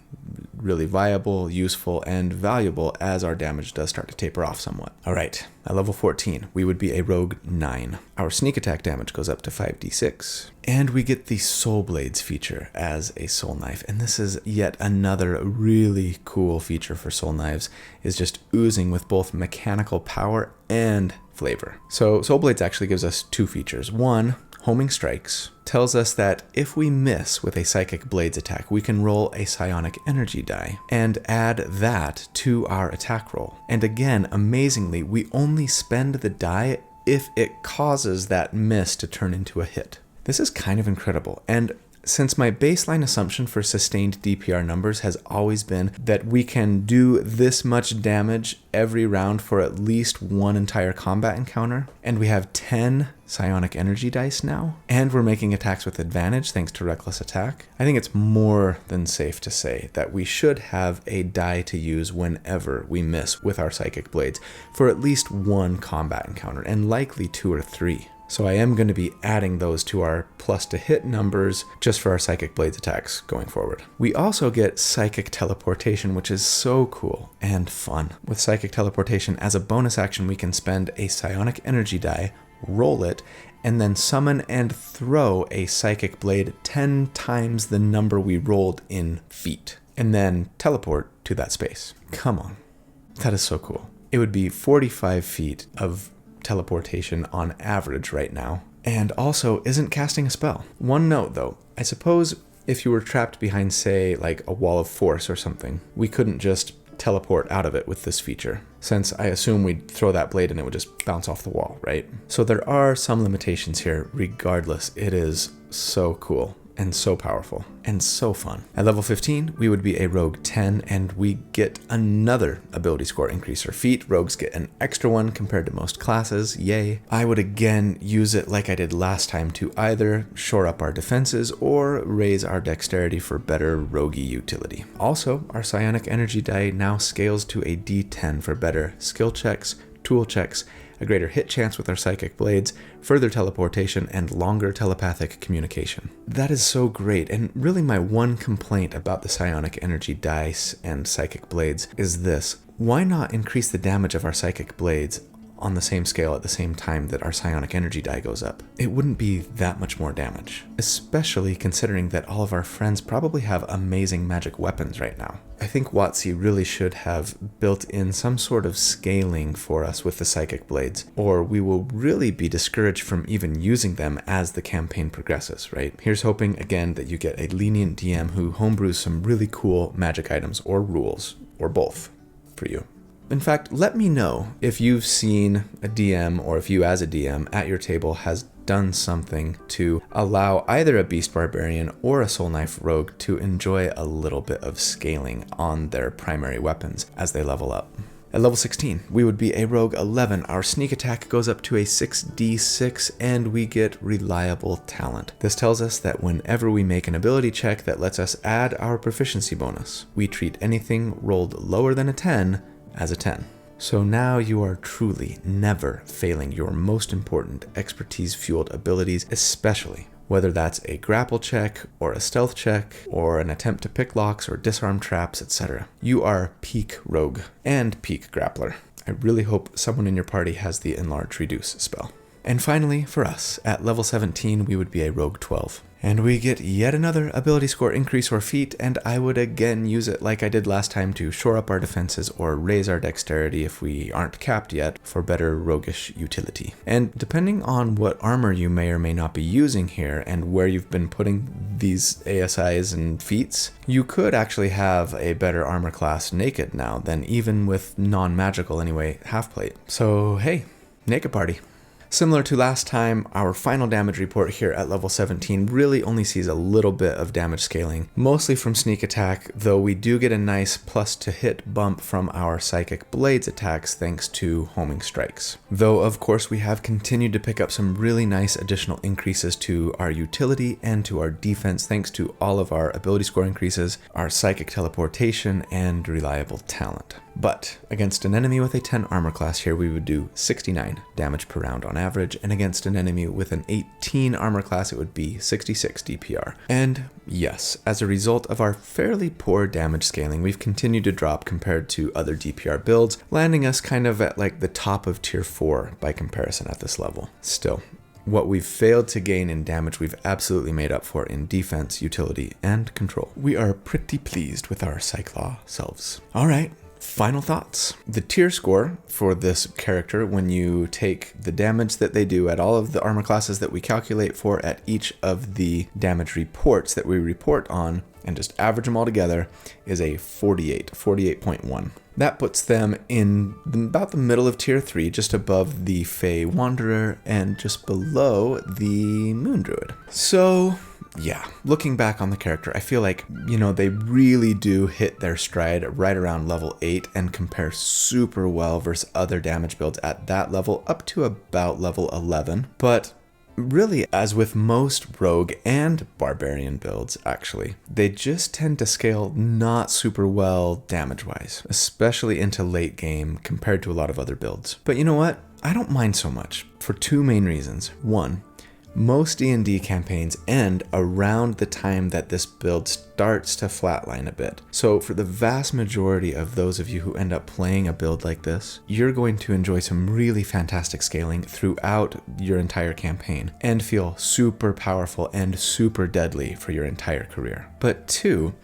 really viable, useful, and valuable as our damage does start to taper off somewhat. Alright, at level 14, we would be a Rogue 9. Our sneak attack damage goes up to 5d6, and we get the Soul Blades feature as a soul knife, and this is yet another really cool feature for soul knives, is just oozing with both mechanical power and flavor. So Soul Blades actually gives us two features. One, Homing Strikes tells us that if we miss with a Psychic Blades attack, we can roll a Psionic Energy die and add that to our attack roll. And again, amazingly, we only spend the die if it causes that miss to turn into a hit. This is kind of incredible, and since my baseline assumption for sustained DPR numbers has always been that we can do this much damage every round for at least one entire combat encounter, and we have 10 psionic energy dice now, and we're making attacks with advantage thanks to reckless attack, I think it's more than safe to say that we should have a die to use whenever we miss with our psychic blades for at least one combat encounter, and likely 2 or 3. So I am going to be adding those to our plus to hit numbers just for our Psychic Blades attacks going forward. We also get Psychic Teleportation, which is so cool and fun. With Psychic Teleportation, as a bonus action, we can spend a Psionic Energy die, roll it, and then summon and throw a Psychic Blade 10 times the number we rolled in feet, and then teleport to that space. Come on. That is so cool. It would be 45 feet of teleportation on average right now, and also isn't casting a spell. One note though, I suppose if you were trapped behind, say, like a wall of force or something, we couldn't just teleport out of it with this feature, since I assume we'd throw that blade and it would just bounce off the wall, right? So there are some limitations here. Regardless, it is so cool and so powerful and so fun. At level 15, we would be a rogue 10 and we get another ability score increase or feat. Rogues get an extra one compared to most classes, yay. I would again use it like I did last time to either shore up our defenses or raise our dexterity for better roguey utility. Also, our psionic energy die now scales to a D10 for better skill checks, tool checks, a greater hit chance with our psychic blades, further teleportation, and longer telepathic communication. That is so great, and really my one complaint about the psionic energy dice and psychic blades is this. Why not increase the damage of our psychic blades on the same scale at the same time that our psionic energy die goes up? It wouldn't be that much more damage, especially considering that all of our friends probably have amazing magic weapons right now. I think WotC really should have built in some sort of scaling for us with the psychic blades, or we will really be discouraged from even using them as the campaign progresses, right? Here's hoping again that you get a lenient DM who homebrews some really cool magic items or rules, or both, for you. In fact, let me know if you've seen a DM or if you as a DM at your table has done something to allow either a Beast Barbarian or a Soul Knife Rogue to enjoy a little bit of scaling on their primary weapons as they level up. At level 16, we would be a Rogue 11. Our sneak attack goes up to a 6d6 and we get reliable talent. This tells us that whenever we make an ability check that lets us add our proficiency bonus, we treat anything rolled lower than a 10 as a 10. So now you are truly never failing your most important expertise-fueled abilities, especially whether that's a grapple check or a stealth check or an attempt to pick locks or disarm traps, etc. You are peak rogue and peak grappler. I really hope someone in your party has the Enlarge Reduce spell. And finally, for us, at level 17, we would be a Rogue 12. And we get yet another ability score increase or feat, and I would again use it like I did last time to shore up our defenses or raise our dexterity if we aren't capped yet for better roguish utility. And depending on what armor you may or may not be using here and where you've been putting these ASIs and feats, you could actually have a better armor class naked now than even with non-magical anyway half-plate. So hey, naked party. Similar to last time, our final damage report here at level 17 really only sees a little bit of damage scaling, mostly from sneak attack, though we do get a nice plus to hit bump from our psychic blades attacks thanks to homing strikes. Though of course we have continued to pick up some really nice additional increases to our utility and to our defense thanks to all of our ability score increases, our psychic teleportation, and reliable talent. But against an enemy with a 10 armor class here, we would do 69 damage per round on average, and against an enemy with an 18 armor class, it would be 66 DPR. And yes, as a result of our fairly poor damage scaling, we've continued to drop compared to other DPR builds, landing us kind of at like the top of tier 4 by comparison at this level. Still, what we've failed to gain in damage, we've absolutely made up for in defense, utility, and control. We are pretty pleased with our Psyclaw selves. All right. Final thoughts. The tier score for this character, when you take the damage that they do at all of the armor classes that we calculate for at each of the damage reports that we report on, and just average them all together, is a 48.1. That puts them in about the middle of tier 3, just above the Fey Wanderer and just below the Moon Druid. So yeah, looking back on the character, I feel like, they really do hit their stride right around level 8 and compare super well versus other damage builds at that level up to about level 11. But really, as with most rogue and barbarian builds, actually, they just tend to scale not super well damage-wise, especially into late game compared to a lot of other builds. But you know what? I don't mind so much for two main reasons. One, most D&D campaigns end around the time that this build starts to flatline a bit. So for the vast majority of those of you who end up playing a build like this, you're going to enjoy some really fantastic scaling throughout your entire campaign and feel super powerful and super deadly for your entire career. But two,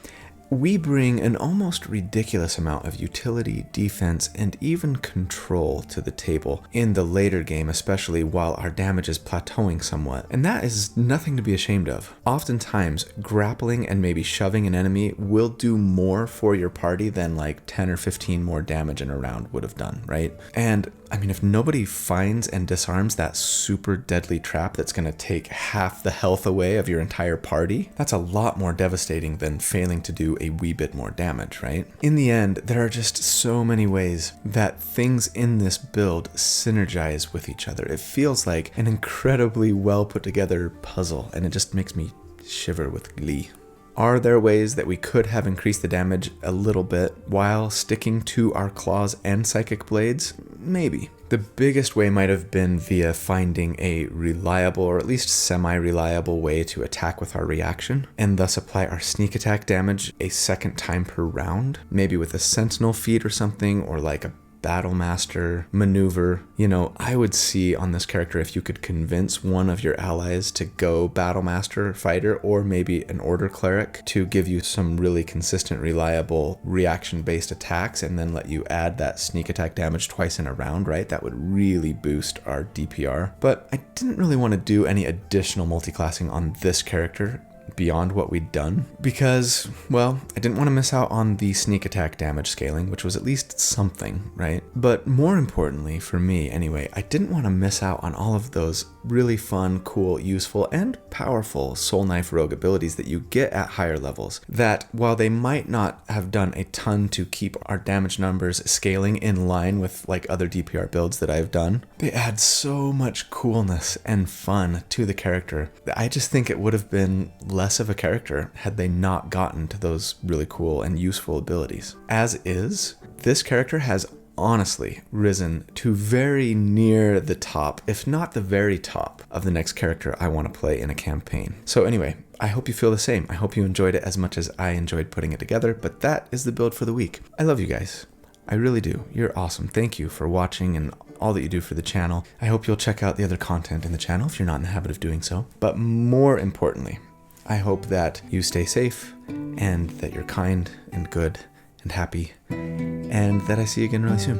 we bring an almost ridiculous amount of utility, defense, and even control to the table in the later game, especially while our damage is plateauing somewhat. And that is nothing to be ashamed of. Oftentimes, grappling and maybe shoving an enemy will do more for your party than like 10 or 15 more damage in a round would have done, right? And I mean, if nobody finds and disarms that super deadly trap that's going to take half the health away of your entire party, that's a lot more devastating than failing to do a wee bit more damage, right? In the end, there are just so many ways that things in this build synergize with each other. It feels like an incredibly well put together puzzle, and it just makes me shiver with glee. Are there ways that we could have increased the damage a little bit while sticking to our claws and psychic blades? Maybe. The biggest way might have been via finding a reliable, or at least semi-reliable way to attack with our reaction, and thus apply our sneak attack damage a second time per round, maybe with a sentinel feat or something, or like a Battle Master maneuver. You know, I would see on this character if you could convince one of your allies to go Battle Master fighter, or maybe an Order Cleric to give you some really consistent, reliable reaction-based attacks, and then let you add that sneak attack damage twice in a round, right? That would really boost our DPR. But I didn't really want to do any additional multiclassing on this character beyond what we'd done, because, well, I didn't want to miss out on the sneak attack damage scaling, which was at least something, right? But more importantly, for me anyway, I didn't want to miss out on all of those really fun, cool, useful, and powerful Soul Knife Rogue abilities that you get at higher levels, that while they might not have done a ton to keep our damage numbers scaling in line with like other DPR builds that I've done, they add so much coolness and fun to the character. I just think it would have been less of a character had they not gotten to those really cool and useful abilities. As is, this character has honestly risen to very near the top, if not the very top, of the next character I want to play in a campaign. So anyway, I hope you feel the same. I hope you enjoyed it as much as I enjoyed putting it together, but that is the build for the week. I love you guys. I really do. You're awesome. Thank you for watching and all that you do for the channel. I hope you'll check out the other content in the channel if you're not in the habit of doing so. But more importantly, I hope that you stay safe and that you're kind and good and happy, and that I see you again really soon.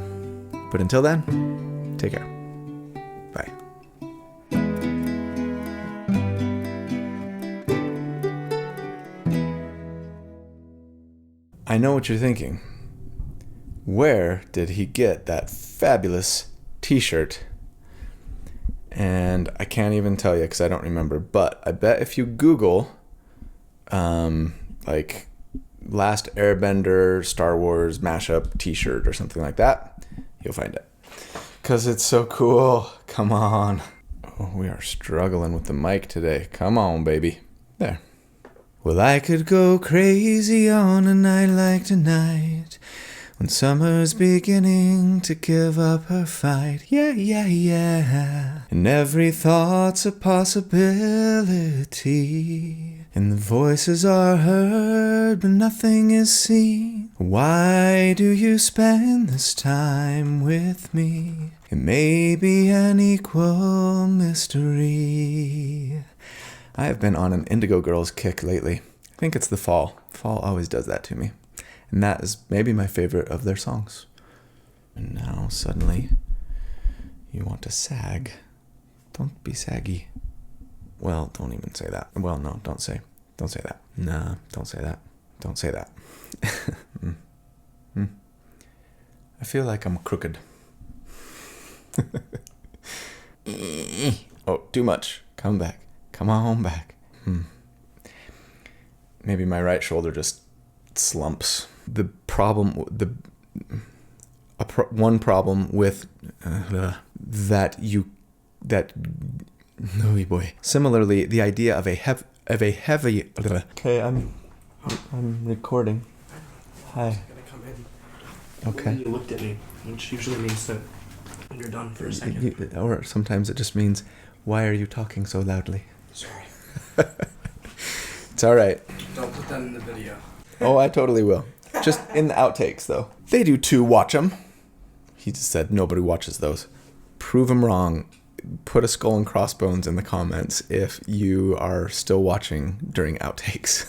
But until then, take care. Bye. I know what you're thinking. Where did he get that fabulous t-shirt? And I can't even tell you because I don't remember, but I bet if you Google like Last Airbender Star Wars mashup t-shirt or something like that, you'll find it. Because it's so cool. Come on. Oh, we are struggling with the mic today. Come on, baby. There. Well, I could go crazy on a night like tonight, when summer's beginning to give up her fight. Yeah, yeah, yeah. And every thought's a possibility, and the voices are heard, but nothing is seen. Why do you spend this time with me? It may be an equal mystery. I have been on an Indigo Girls kick lately. I think it's the fall. Fall always does that to me. And that is maybe my favorite of their songs. And now suddenly you want to sag. Don't be saggy. Well, don't even say that. Well, no, don't say that. Nah, don't say that. Don't say that. I feel like I'm crooked. Oh, too much. Come back. Come on back. Maybe my right shoulder just slumps. The problem, one problem with oh boy. Similarly, the idea of a heavy. Okay, I'm recording. Hi. I was gonna come in. Okay. When you looked at me, which usually means that you're done for a second. Or sometimes it just means, why are you talking so loudly? Sorry. It's all right. Don't put that in the video. Oh, I totally will. Just in the outtakes, though. They do too, watch them. He just said nobody watches those. Prove him wrong. Put a skull and crossbones in the comments if you are still watching during outtakes.